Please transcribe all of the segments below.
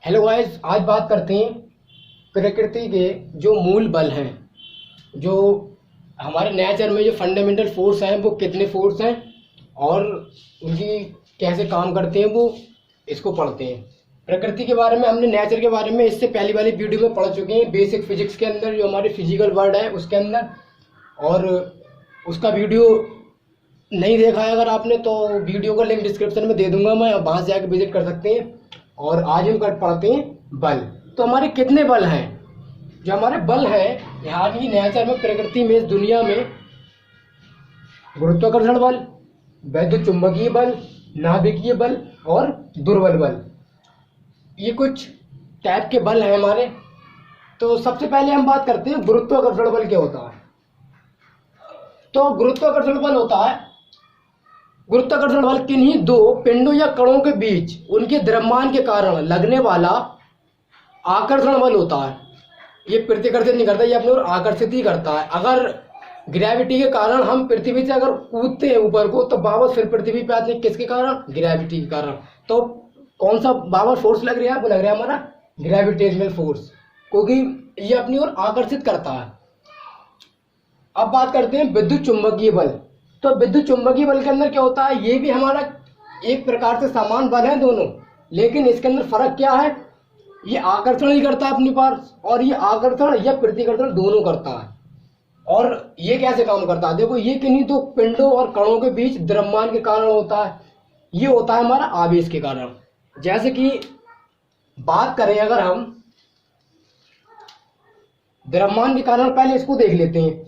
Hello guys, आज बात करते हैं प्रकृति के जो मूल बल हैं, जो हमारे नेचर में जो फंडामेंटल फोर्स हैं वो कितने फोर्स हैं और उनकी कैसे काम करते हैं, वो इसको पढ़ते हैं। प्रकृति के बारे में हमने नेचर के बारे में इससे पहली वाली वीडियो में पढ़ चुके हैं, बेसिक फिजिक्स के अंदर जो हमारी फिजिकल वर्ल्ड है उसके अंदर। और उसका वीडियो नहीं देखा है अगर आपने तो वीडियो का लिंक डिस्क्रिप्शन में दे दूंगा मैं, वहाँ से जाकर विजिट कर सकते हैं। और आज हम पढ़ते हैं बल। तो हमारे कितने बल हैं? जो हमारे बल हैं यहाँ की नेचर में, प्रकृति में, इस दुनिया में, गुरुत्वाकर्षण बल, वैद्युत चुंबकीय बल, नाभिकीय बल और दुर्बल बल, ये कुछ टाइप के बल हैं हमारे। तो सबसे पहले हम बात करते हैं गुरुत्वाकर्षण बल क्या होता है। तो गुरुत्वाकर्षण बल होता है, गुरुत्वाकर्षण बल किन्हीं दो पिंडों या कणों के बीच उनके द्रव्यमान के कारण लगने वाला आकर्षण बल होता है। ये प्रतिकर्षित नहीं करता, ये अपने ओर आकर्षित ही करता है। अगर ग्रेविटी के कारण हम पृथ्वी से अगर कूदते हैं ऊपर को तो वापस फिर पृथ्वी पे आते हैं, किसके कारण? ग्रेविटी के कारण। तो कौन सा वापस फोर्स लग रहा है? आपको लग रहा है हमारा ग्रेविटेशनल फोर्स, क्योंकि ये अपनी ओर आकर्षित करता है। अब बात करते हैं विद्युत चुंबकीय बल। तो विद्युत चुंबकीय बल के अंदर क्या होता है? ये भी हमारा एक प्रकार से समान बल है दोनों, लेकिन इसके अंदर फर्क क्या है? ये आकर्षण ही करता है अपनी पास, और ये आकर्षण या प्रतिकर्षण दोनों करता है। और ये कैसे काम करता है? देखो, ये किन्हीं दो पिंडों और कणों के बीच द्रव्यमान के कारण होता है। ये होता है हमारा आवेश के कारण। जैसे कि बात करें अगर हम द्रव्यमान के कारण, पहले इसको देख लेते हैं।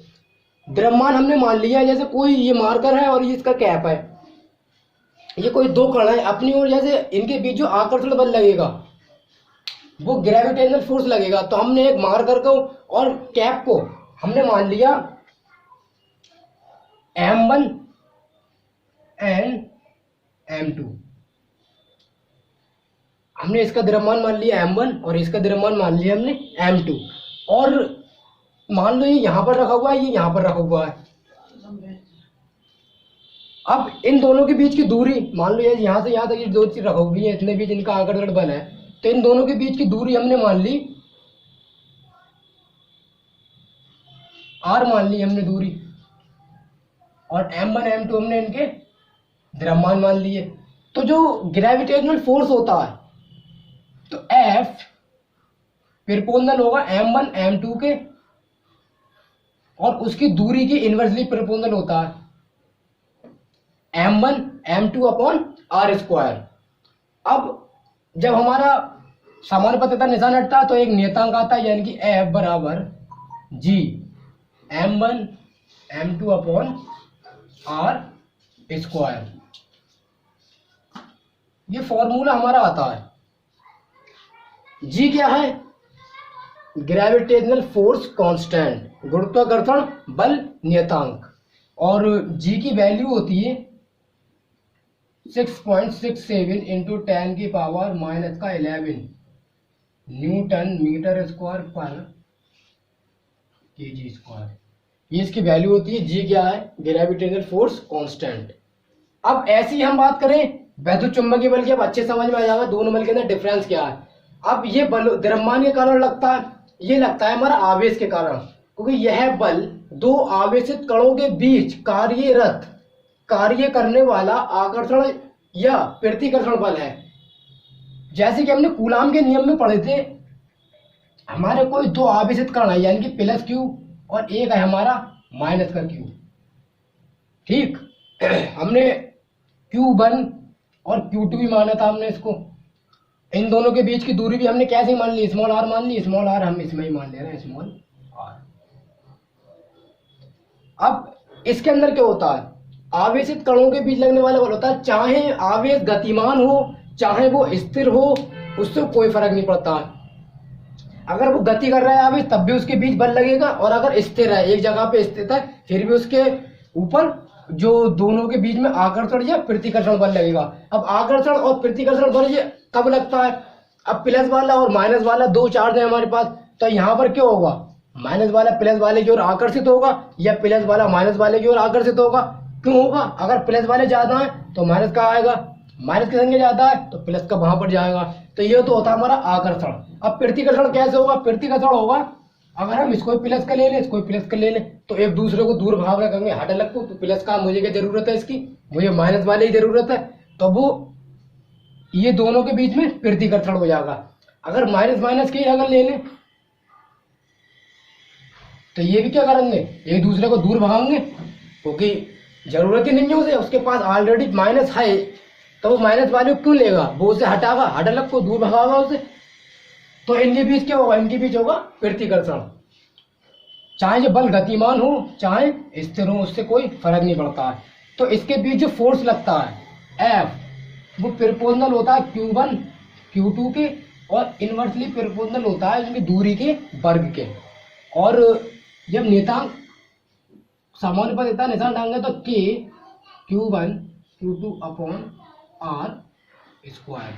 द्रव्यमान हमने मान लिया, जैसे कोई ये मार्कर है और ये इसका कैप है, ये कोई दो कण है अपनी ओर, जैसे इनके बीच जो आकर्षण बल लगेगा वो ग्रेविटेशनल फोर्स लगेगा। तो हमने एक मार्कर को और कैप को हमने मान लिया M1 एंड M2। हमने इसका द्रव्यमान मान लिया M1 और इसका द्रव्यमान मान लिया हमने M2। और मान लो ये यहाँ पर रखा हुआ है, ये यहाँ पर रखा हुआ है। अब इन दोनों के बीच की दूरी मान लो, ये यहाँ से यहाँ तक ये दो चीज रखा हुई है, इतने बीच इनका आकर्षण बल है। तो इन दोनों के बीच की दूरी हमने मान ली R, मान ली हमने दूरी, और M1 M2 हमने इनके द्रव्यमान मान लिए। तो जो ग्रेविटेशनल फोर्स होता है तो F प्रोपोर्शनल होगा M1 M2 के, और उसकी दूरी के इनवर्सली प्रोपोर्शनल होता है M1 M2 अपॉन R²। अब जब हमारा समानुपातिकता निशान हटता है तो एक नियतांक आता है, यानी कि F बराबर G M1 M2 upon R²। ये फॉर्मूला हमारा आता है। G क्या है? ग्रेविटेशनल फोर्स कांस्टेंट, गुरुत्वाकर्षण बल नियतांक। और G की वैल्यू होती है 6.67 इंटू 10 की पावर माइनस का 11 न्यूटन मीटर स्क्वायर पर केजी स्क्वायर। ये इसकी वैल्यू होती है। G क्या है? Gravitational force constant. अब ऐसी हम बात करें वैद्युत चुंबकीय बल की, अब अच्छे समझ में आ जाएगा दोनों बल के अंदर डिफरेंस क्या है। अब ये बल द्रव्यमान के कारण लगता है, ये लगता है हमारा आवेश के कारण, क्योंकि यह बल दो आवेशित कणों के बीच कार्य करने वाला आकर्षण या प्रतिकर्षण बल है। जैसे कि हमने कूलाम के नियम में पढ़े थे, हमारे कोई दो आवेशित कण है, यानी कि प्लस Q, और एक है हमारा माइनस का Q। ठीक, हमने Q1 और Q2 भी माना था हमने इसको। इन दोनों के बीच की दूरी भी हमने कैसे मान ली? स्मॉल r मान ली। स्मॉल r हम इसमें ही मान ले रहे हैं, स्मॉल r। अब इसके अंदर क्या होता है? आवेशित कणों के बीच लगने वाला बल होता है, चाहे आवेश गतिमान हो चाहे वो स्थिर हो, उससे कोई फर्क नहीं पड़ता है। अगर वो गति कर रहा है आवेश तब भी उसके बीच बल लगेगा, और अगर स्थिर है, एक जगह पे स्थित है, फिर भी उसके ऊपर जो दोनों के बीच में आकर्षण या प्रतिकर्षण बल लगेगा। अब आकर्षण और प्रतिकर्षण बल ये कब लगता है? अब प्लस वाला और माइनस वाला दो चार्ज है हमारे पास, तो यहाँ पर क्या होगा? माइनस वाला प्लस वाले की ओर आकर्षित होगा या प्लस वाला माइनस वाले की ओर आकर्षित होगा। क्यों होगा? अगर प्लस वाले ज्यादा है तो माइनस का आएगा, माइनस की संख्या ज्यादा है तो प्लस का वहां पर जाएगा। तो ये तो होता है हमारा आकर्षण। अब प्रतिकर्षण कैसे होगा? प्रतिकर्षण होगा अगर हम इसको प्लस का ले लें, इसको प्लस का ले लें, तो एक दूसरे को दूर भाग रहे कहेंगे हट अलग को, तो प्लस का मुझे क्या जरूरत है, इसकी मुझे माइनस वाले ही जरूरत है, तो वो ये दोनों के बीच में प्रतिकर्षण हो जाएगा। अगर माइनस माइनस की अगर ले लें तो ये भी क्या करेंगे, एक दूसरे को दूर भागेंगे, क्योंकि जरूरत ही नहीं है उसे, उसके पास ऑलरेडी माइनस है, तो वो माइनस वैल्यू क्यों लेगा, वो उसे हटागा, हट अलग को दूर भगागा उसे। तो इनके बीच क्या होगा, इनके बीच होगा प्रतिकर्षण। चाहे जो बल गतिमान हो चाहे स्थिर हो, उससे कोई फर्क नहीं पड़ता है। तो इसके बीच जो फोर्स लगता है एफ, वो प्रोपोर्शनल होता है Q1 Q2 के, और इनवर्सली प्रोपोर्शनल होता है उनकी दूरी के वर्ग के। और जब नियतांक सामान्य पर देता है निशान डालेंगे तो K Q1 Q2 upon R square,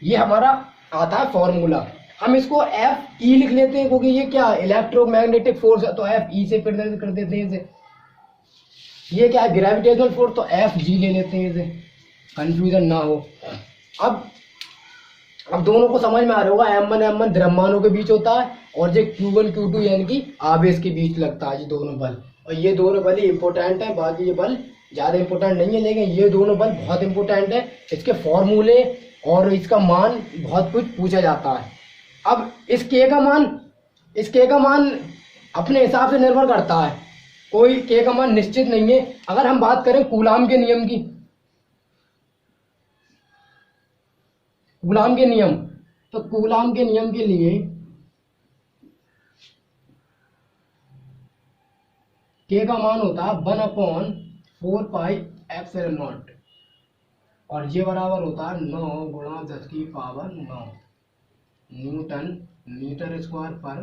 ये हमारा आता है फॉर्मूला। हम इसको एफ ई लिख लेते हैं, क्योंकि ये क्या इलेक्ट्रोमैग्नेटिक फोर्स है, तो एफ ई से प्रदर्शित कर देते हैं इसे। ये क्या है ग्रेविटेशनल फोर्स, तो एफ जी ले लेते हैं इसे, कंफ्यूजन ना हो। अब दोनों को समझ में आ रहा होगा, M1 द्रव्यमानों के बीच होता है, और जो Q1 Q2 यानी कि आवेश के बीच लगता है ये दोनों बल। और ये दोनों बल ही इंपॉर्टेंट है, बाकी ये बल ज्यादा इंपॉर्टेंट नहीं है, लेकिन ये दोनों बल बहुत इंपॉर्टेंट है। इसके फॉर्मूले और इसका मान बहुत कुछ पूछा जाता है। अब इस K का मान अपने हिसाब से निर्भर करता है, कोई K का मान निश्चित नहीं है। अगर हम बात करें कूलाम के नियम की, कूलाम के नियम, तो कूलाम के नियम के लिए K का मान होता है 1/4πε0, और ये बराबर होता है 9 × 10⁹ न्यूटन मीटर स्क्वायर पर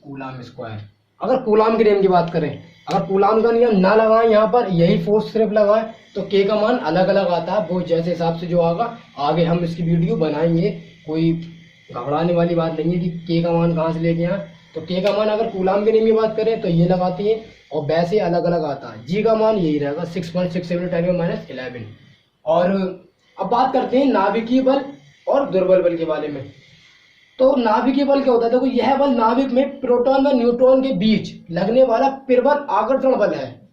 कूलाम स्क्वायर। अगर कूलाम के नियम की बात करें, अगर कूलाम का नियम ना लगाएं, यहाँ पर यही फोर्स सिर्फ लगाएं, तो K का मान अलग अलग आता है। वो जैसे हिसाब से जो आगा आगे हम इसकी वीडियो बनाएंगे, कोई घबराने वाली बात नहीं है कि K का मान कहाँ से लेके आए। तो K का मान अगर कूलाम के नियम की बात करें तो ये लगाती है, और वैसे अलग अलग आता है। G का मान यही रहेगा 6.67 × 10⁻11। और अब बात करते हैं नाभिकीय बल और दुर्बल बल के बारे में। तो नाभिकीय बल क्या होता है, देखो यह बल नाभिक में प्रोटॉन व न्यूट्रॉन के बीच लगने वाला प्रबल आकर्षण बल है।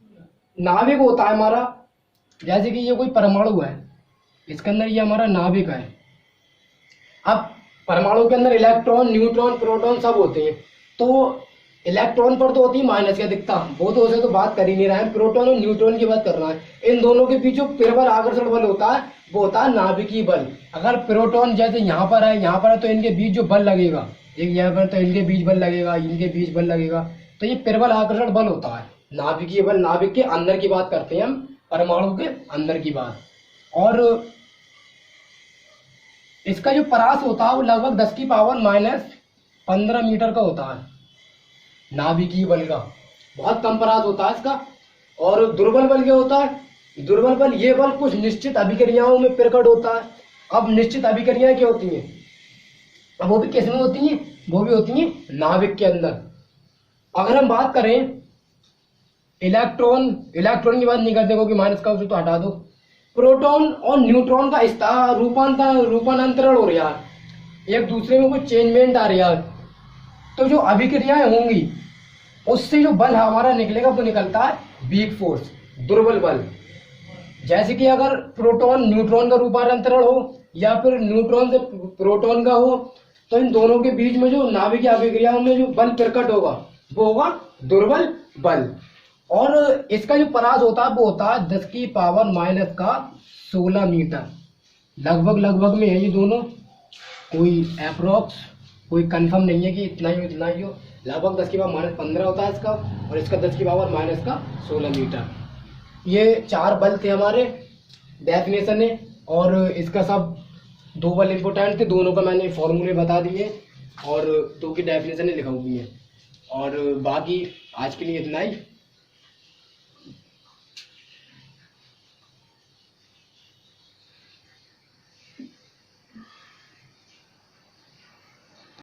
नाभिक होता है हमारा, जैसे कि ये कोई परमाणु है, इसके अंदर ये हमारा नाभिक है। अब परमाणु के अंदर इलेक्ट्रॉन न्यूट्रॉन प्रोटॉन सब होते हैं, तो इलेक्ट्रॉन पर तो होती है माइनस की अधिकता, वो तो उसे तो बात कर ही नहीं रहा है, प्रोटॉन और न्यूट्रॉन की बात कर रहा है। इन दोनों के बीच जो प्रबल आकर्षण बल होता है वो होता है नाभिकीय बल। अगर प्रोटॉन जैसे यहाँ पर है तो इनके बीच जो बल लगेगा, एक यहाँ पर तो इनके बीच बल लगेगा, इनके बीच बल लगेगा, तो ये प्रबल आकर्षण बल होता है नाभिकीय बल। नाभिक के अंदर की बात करते हैं हम, परमाणु के अंदर की बात। और इसका जो परास होता है वो लगभग 10⁻⁻15 मीटर का होता है नाभिकीय बल का, बहुत कम परास होता है इसका। और दुर्बल बल क्या होता है, दुर्बल बल ये बल कुछ निश्चित अभिक्रियाओं में प्रकट होता है। अब निश्चित अभिक्रियाएं क्या होती हैं, अब वो भी किसमें होती हैं, वो भी होती हैं नाभिक के अंदर। अगर हम बात करें इलेक्ट्रॉन की बात नहीं करते, क्योंकि माइनस का उसे तो हटा दो। प्रोटॉन और न्यूट्रॉन का रूपांतरण हो रहा है, एक दूसरे में कोई चेंजमेंट आ रहा है, तो जो अभिक्रियाएं होंगी उससे जो बल हमारा निकलेगा वो निकलता है वीक फोर्स, दुर्बल बल। जैसे कि अगर प्रोटॉन न्यूट्रॉन का रूपांतरण हो या फिर न्यूट्रॉन से प्रोटॉन का हो, तो इन दोनों के बीच में जो नाभिकीय अभिक्रियाओं में जो बल प्रकट होगा वो होगा दुर्बल बल। और इसका जो परास होता है वो होता है 10⁻⁻16 मीटर, लगभग में है ये दोनों, कोई अप्रोक्स कोई कंफर्म नहीं है कि इतना ही हो, लगभग 10⁻⁻15 होता है इसका, और इसका 10⁻⁻16 मीटर। ये 4 बल थे हमारे डेफिनेशन है, और इसका सब 2 बल इंपॉर्टेंट थे, दोनों का मैंने फॉर्मूले बता दिए और 2 की डेफिनेशन लिखा हुई है। और बाकी आज के लिए इतना ही।